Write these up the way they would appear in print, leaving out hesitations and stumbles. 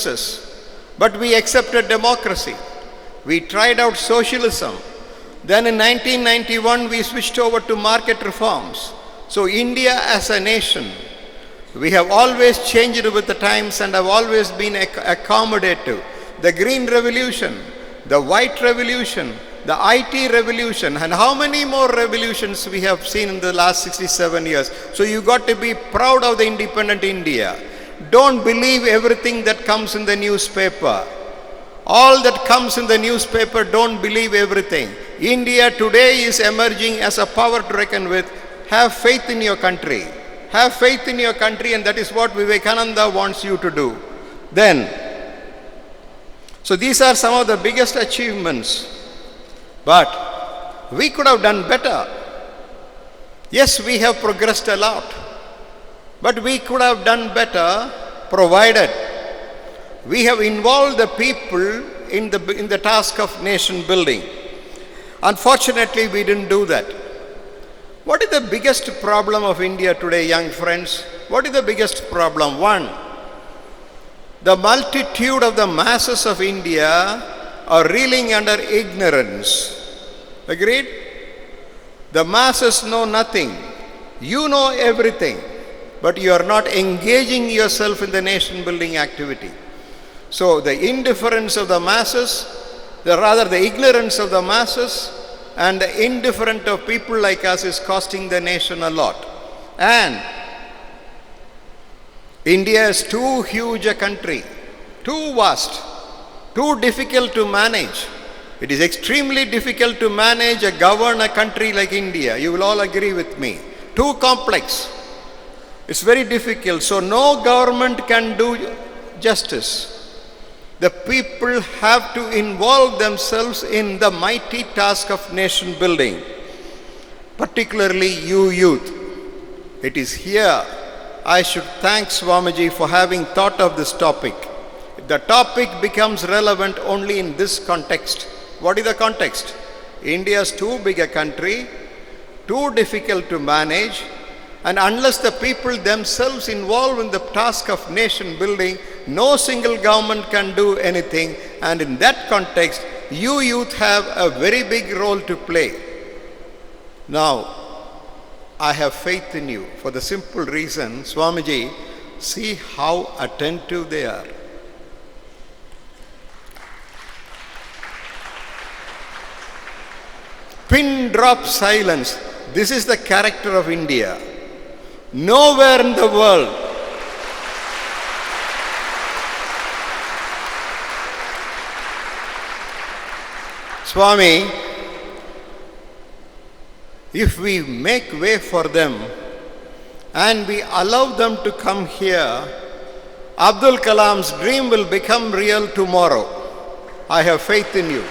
But we accepted democracy. We tried out socialism. Then in 1991 we switched over to market reforms. So India as a nation, we have always changed with the times and have always been accommodative. The green revolution, the white revolution, the IT revolution, and how many more revolutions we have seen in the last 67 years. So you got to be proud of the independent India. Don't believe everything that comes in the newspaper. All that comes in the newspaper, don't believe everything. India today is emerging as a power to reckon with. Have faith in your country. Have faith in your country, and that is what Vivekananda wants you to do. So these are some of the biggest achievements. But we could have done better. Yes, we have progressed a lot. But we could have done better provided we have involved the people in the task of nation building. Unfortunately, we didn't do that. What is the biggest problem of India today, young friends? What is the biggest problem? One, the multitude of the masses of India are reeling under ignorance. Agreed? The masses know nothing. You know everything, but you are not engaging yourself in the nation building activity. So the indifference of the masses, the ignorance of the masses and the indifference of people like us is costing the nation a lot. And India is too huge a country, too vast, too difficult to manage. It is extremely difficult to manage and govern a country like India. You will all agree with me. Too complex. It's very difficult. So no government can do justice. The people have to involve themselves in the mighty task of nation building, particularly you youth. It is here I should thank Swamiji for having thought of this topic. The topic becomes relevant only in this context. What is the context? India is too big a country, too difficult to manage, and unless the people themselves involved in the task of nation building, no single government can do anything. And in that context, you youth have a very big role to play. Now, I have faith in you for the simple reason, Swamiji, see how attentive they are. Pin drop silence. This is the character of India. Nowhere in the world Swami, if we make way for them and we allow them to come here, Abdul Kalam's dream will become real tomorrow. I have faith in you.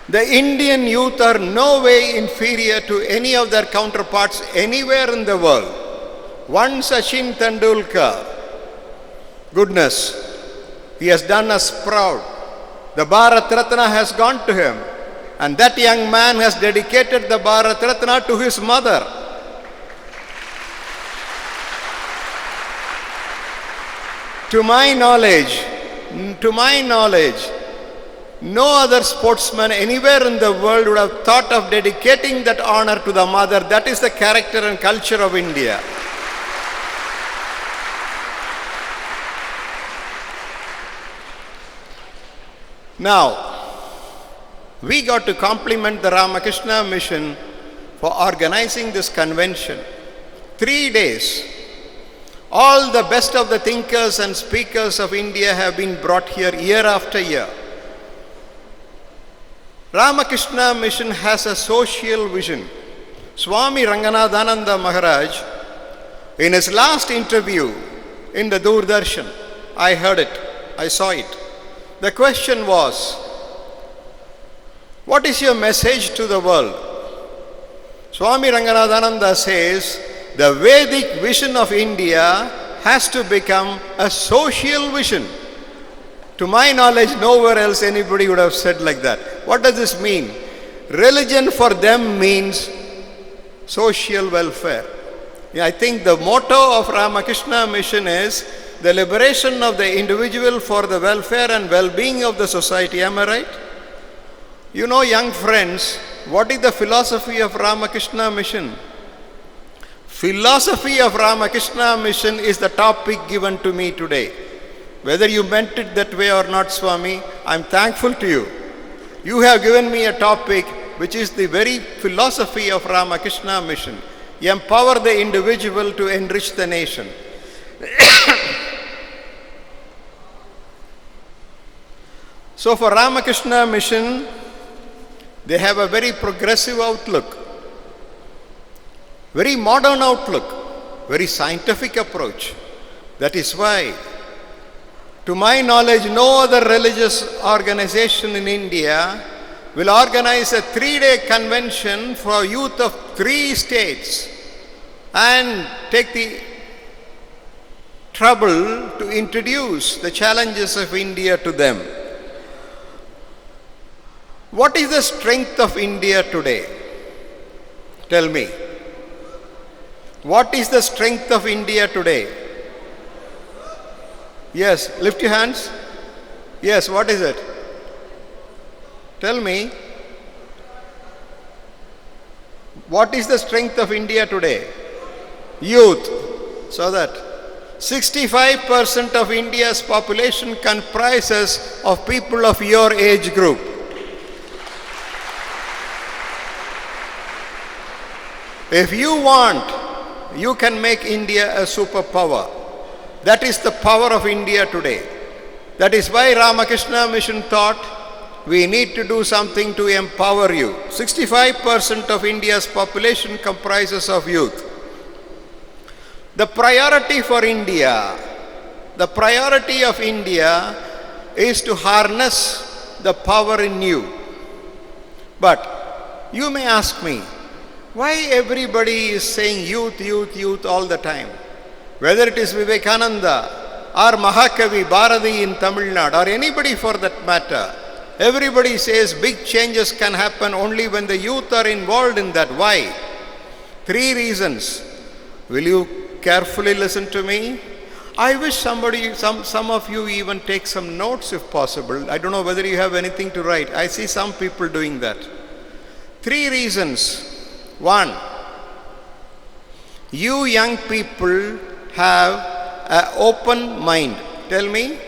The Indian youth are no way inferior to any of their counterparts anywhere in the world. One Sachin Tendulkar, goodness, he has done us proud. The Bharat Ratna has gone to him, and that young man has dedicated the Bharat Ratna to his mother. To my knowledge, no other sportsman anywhere in the world would have thought of dedicating that honor to the mother. That is the character and culture of India. Now, we got to compliment the Ramakrishna Mission for organizing this convention. 3 days. All the best of the thinkers and speakers of India have been brought here year after year. Ramakrishna Mission has a social vision. Swami Ranganathananda Maharaj, in his last interview in the Doordarshan, I heard it, I saw it. The question was, what is your message to the world? Swami Ranganathananda says, the Vedic vision of India has to become a social vision. To my knowledge, nowhere else anybody would have said like that. What does this mean? Religion for them means social welfare. I think the motto of Ramakrishna Mission is the liberation of the individual for the welfare and well-being of the society. Am I right? You know, young friends, what is the philosophy of Ramakrishna Mission? Philosophy of Ramakrishna Mission is the topic given to me today. Whether you meant it that way or not, Swami, I am thankful to you. You have given me a topic which is the very philosophy of Ramakrishna Mission. Empower the individual to enrich the nation. So for Ramakrishna Mission, they have a very progressive outlook, very modern outlook, very scientific approach. That is why, to my knowledge, no other religious organization in India will organize a 3-day convention for youth of 3 states and take the trouble to introduce the challenges of India to them. What is the strength of India today? Tell me. What is the strength of India today? Yes, lift your hands. Yes, what is it? Tell me. What is the strength of India today? Youth. So that 65% of India's population comprises of people of your age group. If you want, you can make India a superpower. That is the power of India today. That is why Ramakrishna Mission thought we need to do something to empower you. 65% of India's population comprises of youth. The priority for India, the priority of India is to harness the power in you. But you may ask me, why everybody is saying youth, youth, youth all the time? Whether it is Vivekananda or Mahakavi Bharati in Tamil Nadu or anybody for that matter, everybody says big changes can happen only when the youth are involved in that. Why? 3 reasons. Will you carefully listen to me? I wish some of you even take some notes if possible. I don't know whether you have anything to write. I see some people doing that. 3 reasons. 1, you young people have an open mind. Tell me.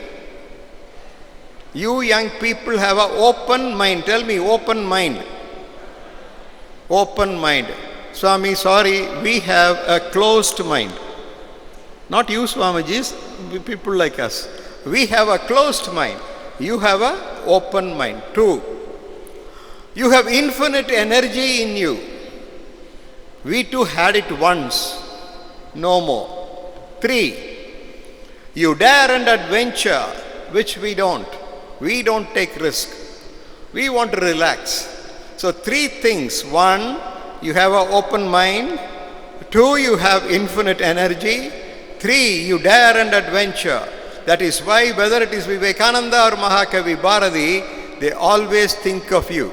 You young people have an open mind. Tell me, open mind. Open mind. Swami, sorry, we have a closed mind. Not you, Swamijis, people like us. We have a closed mind. You have an open mind. 2, you have infinite energy in you. We too had it once, no more. 3, you dare and adventure, which we don't. We don't take risk. We want to relax. So 3 things. 1, you have an open mind. 2, you have infinite energy. 3, you dare and adventure. That is why whether it is Vivekananda or Mahakavi Bharati, they always think of you.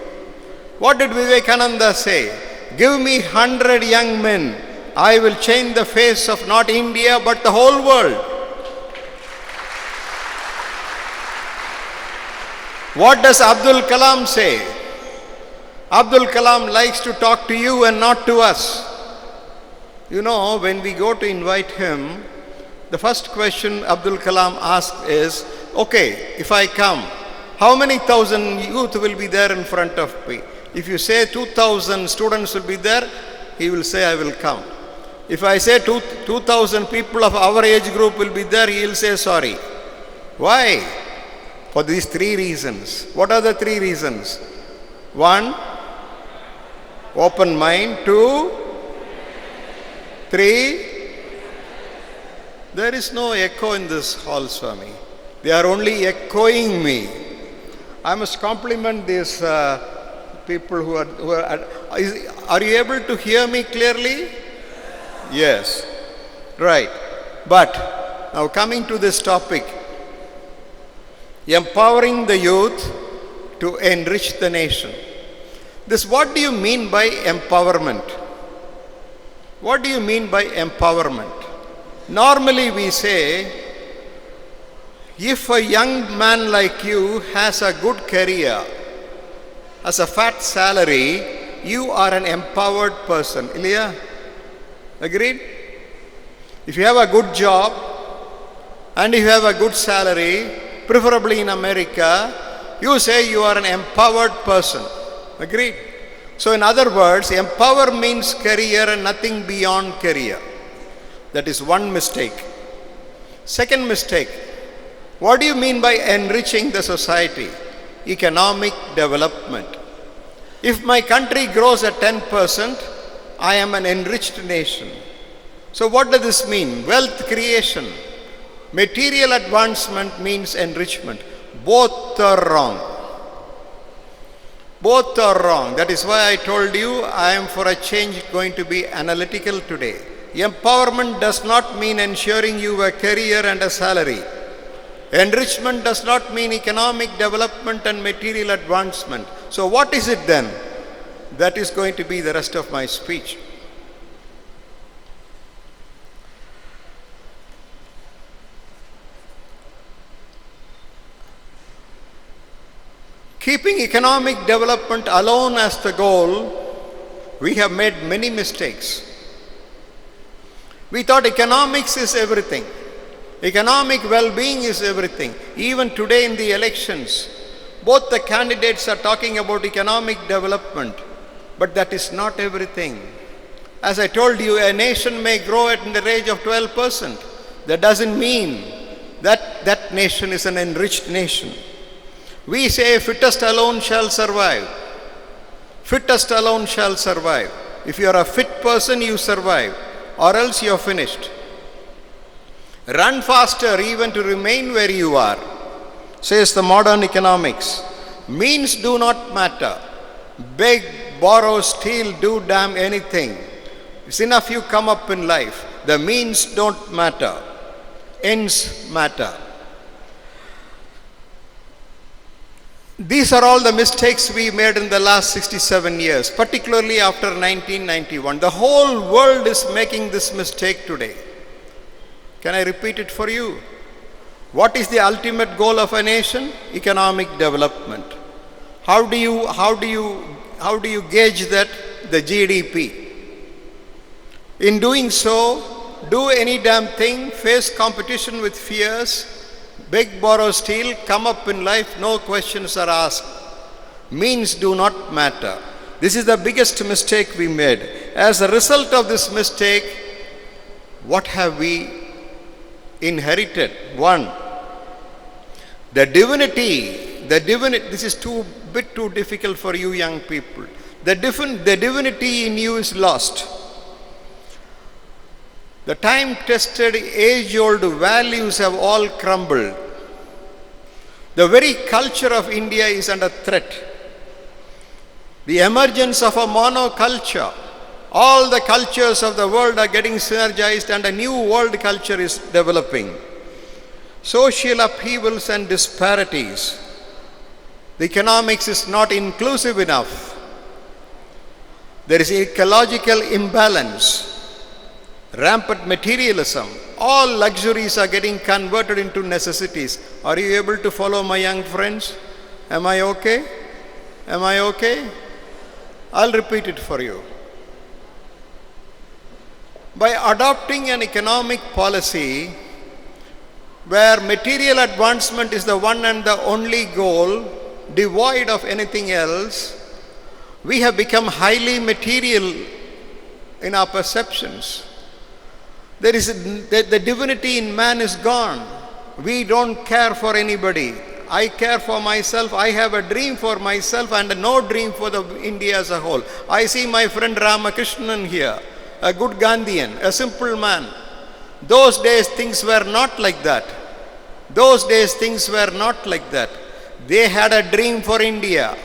What did Vivekananda say? Give me 100 young men, I will change the face of not India but the whole world. What does Abdul Kalam say? Abdul Kalam likes to talk to you and not to us. You know, when we go to invite him, the first question Abdul Kalam asked is, okay, if I come, how many thousand youth will be there in front of me? If you say 2,000 students will be there, he will say, I will come. If I say 2,000 people of our age group will be there, he will say, sorry. Why? For these 3 reasons. What are the 3 reasons? 1, open mind. 2, 3, there is no echo in this hall, Swami. They are only echoing me. I must compliment these people who are you able to hear me clearly? Yes. Right. But now coming to this topic, empowering the youth to enrich the nation. What do you mean by empowerment? What do you mean by empowerment? Normally we say, if a young man like you has a good career, has a fat salary, you are an empowered person. Ilya? Agreed? If you have a good job and if you have a good salary, preferably in America, you say you are an empowered person. Agreed? So in other words, empower means career and nothing beyond career. That is one mistake. Second mistake, what do you mean by enriching the society? Economic development. If my country grows at 10%, I am an enriched nation. So what does this mean? Wealth creation. Material advancement means enrichment. Both are wrong. Both are wrong. That is why I told you I am for a change going to be analytical today. Empowerment does not mean ensuring you a career and a salary. Enrichment does not mean economic development and material advancement. So what is it then? That is going to be the rest of my speech. Keeping economic development alone as the goal, we have made many mistakes. We thought economics is everything. Economic well-being is everything. Even today in the elections, both the candidates are talking about economic development, but that is not everything. As I told you, a nation may grow at the rate of 12%. That doesn't mean that that nation is an enriched nation. We say fittest alone shall survive. Fittest alone shall survive. If you are a fit person, you survive, or else you are finished. Run faster even to remain where you are, says the modern economics. Means do not matter. Beg, borrow, steal, do damn anything. It's enough you come up in life. The means don't matter. Ends matter. These are all the mistakes we made in the last 67 years, particularly after 1991. The whole world is making this mistake today. Can I repeat it for you? What is the ultimate goal of a nation? Economic development. How do you gauge that? The GDP. In doing so, do any damn thing, face competition with fears, beg, borrow, steal, come up in life, no questions are asked. Means do not matter. This is the biggest mistake we made. As a result of this mistake, what have we inherited? One, the divinity, this is bit too difficult for you young people. The divinity in you is lost. The time-tested, age-old values have all crumbled. The very culture of India is under threat. The emergence of a monoculture. All the cultures of the world are getting synergized and a new world culture is developing. Social upheavals and disparities. The economics is not inclusive enough. There is ecological imbalance. Rampant materialism. All luxuries are getting converted into necessities. Are you able to follow my young friends? Am I okay? Am I okay? I'll repeat it for you. By adopting an economic policy where material advancement is the one and the only goal, devoid of anything else, we have become highly material in our perceptions. The divinity in man is gone. We don't care for anybody. I care for myself. I have a dream for myself and no dream for the India as a whole. I see my friend Ramakrishnan here, a good Gandhian, a simple man. Those days things were not like that. Those days things were not like that. They had a dream for India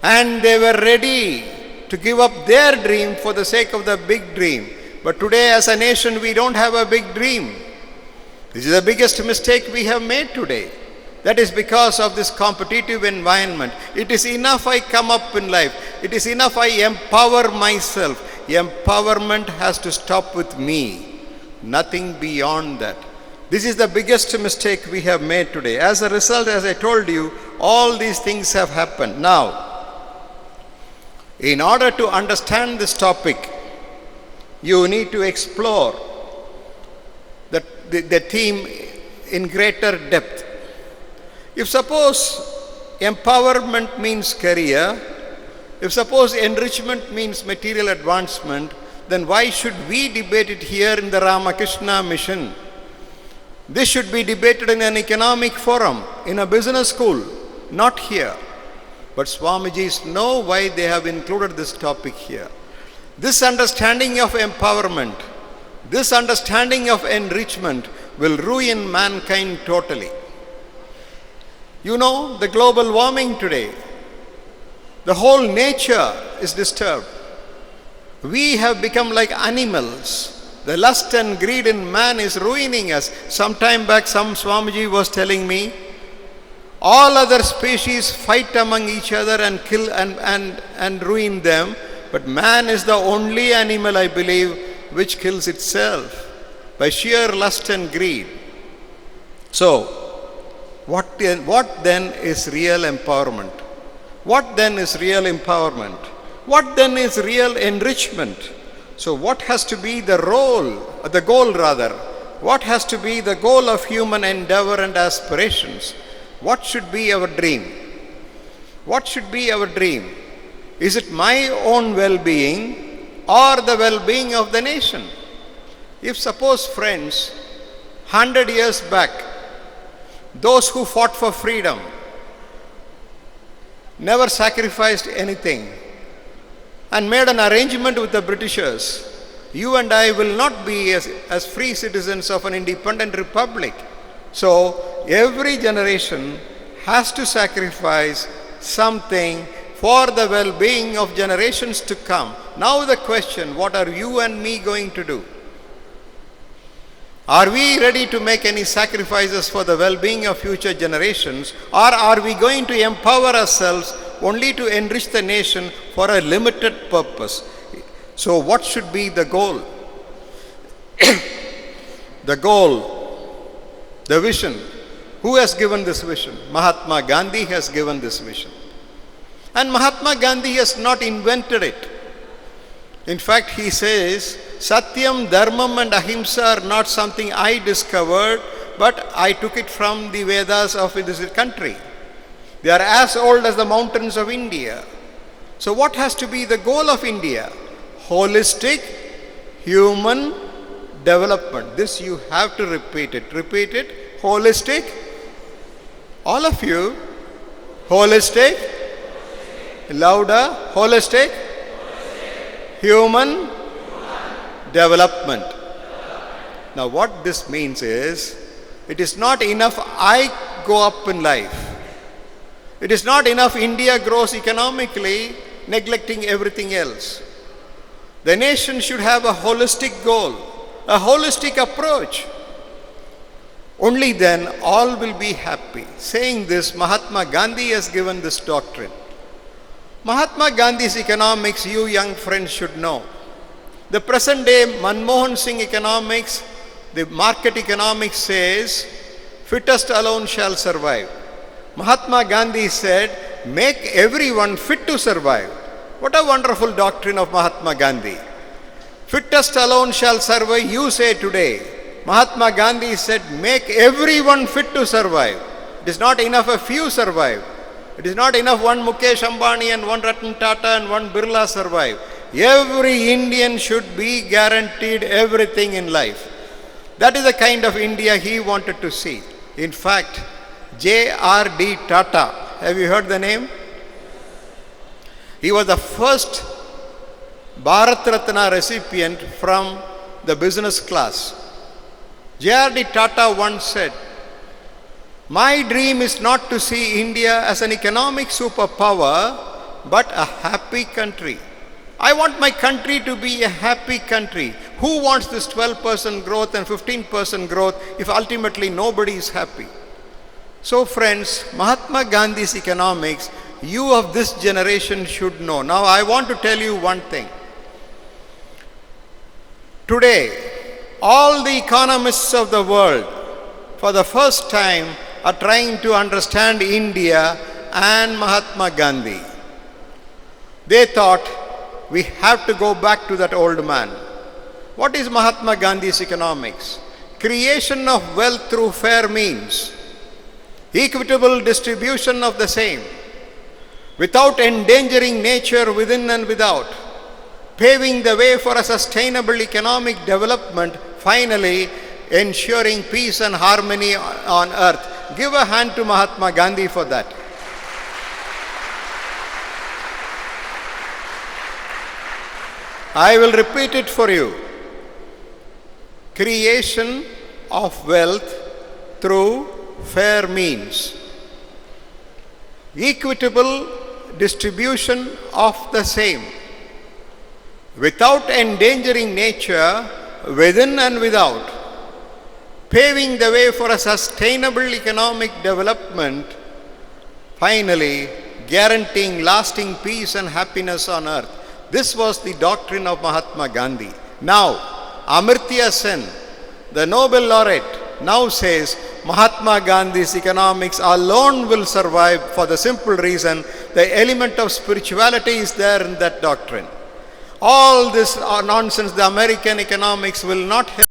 and they were ready to give up their dream for the sake of the big dream. But today as a nation we don't have a big dream. This is the biggest mistake we have made today. That is because of this competitive environment. It is enough I come up in life. It is enough I empower myself. Empowerment has to stop with me, nothing beyond that. This is the biggest mistake we have made today. As a result, as I told you, all these things have happened. Now, in order to understand this topic, you need to explore the theme in greater depth. If suppose empowerment means career, if suppose enrichment means material advancement, then why should we debate it here in the Ramakrishna mission? This should be debated in an economic forum, in a business school, not here. But Swamijis know why they have included this topic here. This understanding of empowerment, this understanding of enrichment will ruin mankind totally. You know, the global warming today, the whole nature is disturbed. We have become like animals. The lust and greed in man is ruining us. Some time back, some Swamiji was telling me, all other species fight among each other and kill and ruin them, but man is the only animal, I believe, which kills itself by sheer lust and greed. So, what then is real empowerment? What then is real empowerment? What then is real enrichment? So what has to be the goal rather? What has to be the goal of human endeavor and aspirations? What should be our dream? What should be our dream? Is it my own well-being or the well-being of the nation? If suppose, friends, 100 years back, those who fought for freedom never sacrificed anything and made an arrangement with the Britishers, you and I will not be as free citizens of an independent republic. So, every generation has to sacrifice something for the well-being of generations to come. Now the question, what are you and me going to do? Are we ready to make any sacrifices for the well-being of future generations, or are we going to empower ourselves only to enrich the nation for a limited purpose? So what should be the goal? The goal, the vision. Who has given this vision? Mahatma Gandhi has given this vision. And Mahatma Gandhi has not invented it. In fact, he says, Satyam, Dharmam and Ahimsa are not something I discovered, but I took it from the Vedas of this country. They are as old as the mountains of India. So what has to be the goal of India? Holistic human development. This you have to repeat it. Repeat it. Holistic. All of you. Holistic. Louder. Holistic. Human development. Now what this means is, it is not enough I go up in life. It is not enough India grows economically, neglecting everything else. The nation should have a holistic goal, a holistic approach. Only then all will be happy. Saying this, Mahatma Gandhi has given this doctrine. Mahatma Gandhi's economics, you young friends should know. The present day Manmohan Singh economics, the market economics says, fittest alone shall survive. Mahatma Gandhi said, make everyone fit to survive. What a wonderful doctrine of Mahatma Gandhi. Fittest alone shall survive, you say today. Mahatma Gandhi said, make everyone fit to survive. It is not enough a few survive. It is not enough one Mukesh Ambani and one Ratan Tata and one Birla survive. Every Indian should be guaranteed everything in life. That is the kind of India he wanted to see. In fact, J.R.D. Tata, have you heard the name? He was the first Bharat Ratna recipient from the business class. J.R.D. Tata once said, my dream is not to see India as an economic superpower, but a happy country. I want my country to be a happy country. Who wants this 12% growth and 15% growth if ultimately nobody is happy? So friends, Mahatma Gandhi's economics, you of this generation should know. Now I want to tell you one thing. Today, all the economists of the world, for the first time, are trying to understand India and Mahatma Gandhi. They thought, we have to go back to that old man. What is Mahatma Gandhi's economics? Creation of wealth through fair means, equitable distribution of the same, without endangering nature within and without, paving the way for a sustainable economic development, finally ensuring peace and harmony on earth. Give a hand to Mahatma Gandhi for that. I will repeat it for you. Creation of wealth through fair means, equitable distribution of the same, without endangering nature within and without, paving the way for a sustainable economic development, finally guaranteeing lasting peace and happiness on earth. This was the doctrine of Mahatma Gandhi. Now, Amartya Sen, the Nobel laureate, now says Mahatma Gandhi's economics alone will survive for the simple reason the element of spirituality is there in that doctrine. All this nonsense, the American economics will not help